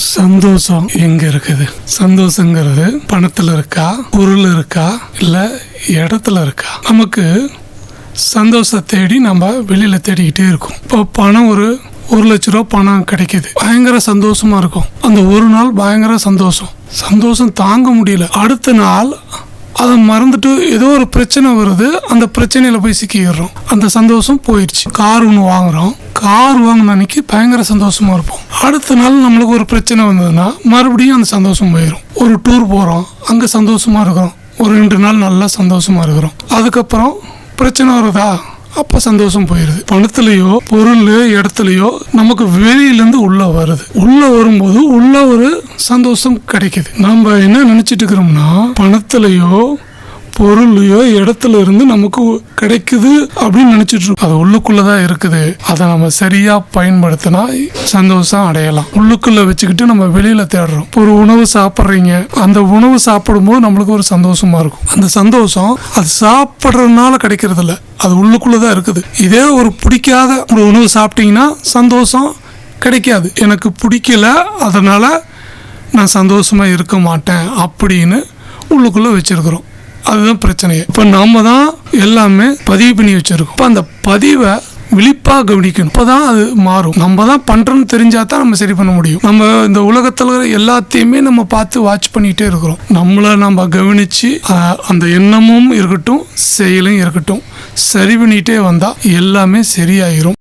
சந்தோஷம் எங்க இருக்குது? சந்தோஷங்கிறது பணத்துல இருக்கா, பொருள் இருக்கா, இல்ல இடத்துல இருக்கா? நமக்கு சந்தோஷத்தை தேடி நம்ம வெளியில தேடிக்கிட்டே இருக்கோம். இப்போ பணம் ஒரு 1,00,000 ரூபா பணம் கிடைக்குது, பயங்கர சந்தோஷமா இருக்கும். அந்த ஒரு நாள் பயங்கர சந்தோஷம் தாங்க முடியல. அடுத்த நாள் அதை மறந்துட்டு ஏதோ ஒரு பிரச்சனை வருது, அந்த பிரச்சனையில போய் சிக்கிடுறோம், அந்த சந்தோஷம் போயிடுச்சு. கார் ஒன்று வாங்குறோம், கார் வாங்கின அன்னைக்கு பயங்கர சந்தோஷமா இருப்போம். அடுத்த நாள் நம்மளுக்கு ஒரு பிரச்சனை வந்ததுன்னா மறுபடியும் அந்த சந்தோஷம் போயிடும். ஒரு டூர் போறோம், அங்க சந்தோஷமா இருக்கிறோம், ஒரு 2 நாள் நல்லா சந்தோஷமா இருக்கிறோம். அதுக்கப்புறம் பிரச்சனை வருதா, அப்ப சந்தோஷம் போயிருது. பணத்திலயோ பொருள் இடத்துலயோ நமக்கு வெளியிலேருந்து உள்ள வருது. உள்ள வரும்போது உள்ள ஒரு சந்தோஷம் கிடைக்குது. நம்ம என்ன நினைச்சிட்டு இருக்கிறோம்னா, பணத்திலயோ பொருளையோ இடத்துல இருந்து நமக்கு கிடைக்குது அப்படின்னு நினைச்சிட்டு இருக்கோம். அது உள்ளுக்குள்ளதான் இருக்குது. அதை நம்ம சரியா பயன்படுத்தினா சந்தோஷம் அடையலாம். உள்ளுக்குள்ள வச்சுக்கிட்டு நம்ம வெளியில தேடுறோம். ஒரு உணவு சாப்பிட்றீங்க, அந்த உணவு சாப்பிடும்போது நம்மளுக்கு ஒரு சந்தோஷமா இருக்கும். அந்த சந்தோஷம் அது சாப்பிட்றதுனால கிடைக்கிறது இல்லை, அது உள்ளுக்குள்ளதான் இருக்குது. இதே ஒரு பிடிக்காத ஒரு உணவு சாப்பிட்டீங்கன்னா சந்தோஷம் கிடைக்காது. எனக்கு பிடிக்கல, அதனால நான் சந்தோஷமா இருக்க மாட்டேன் அப்படின்னு உள்ளுக்குள்ள வச்சிருக்கிறோம். அதுதான் பிரச்சனையே. இப்போ நாம தான் எல்லாமே பதிவு பண்ணி வச்சிருக்கோம். இப்போ அந்த பதிவை விழிப்பாக கவனிக்கணும், அப்போதான் அது மாறும். நம்ம தான் பண்றோம்னு தெரிஞ்சா தான் நம்ம சரி பண்ண முடியும். நம்ம இந்த உலகத்துல எல்லாத்தையுமே நம்ம பார்த்து வாட்ச் பண்ணிட்டே இருக்கிறோம். நம்மளை நம்ம கவனிச்சு அந்த எண்ணமும் இருக்கட்டும், செயலும் இருக்கட்டும், சரி பண்ணிட்டே வந்தா எல்லாமே சரியாயிரும்.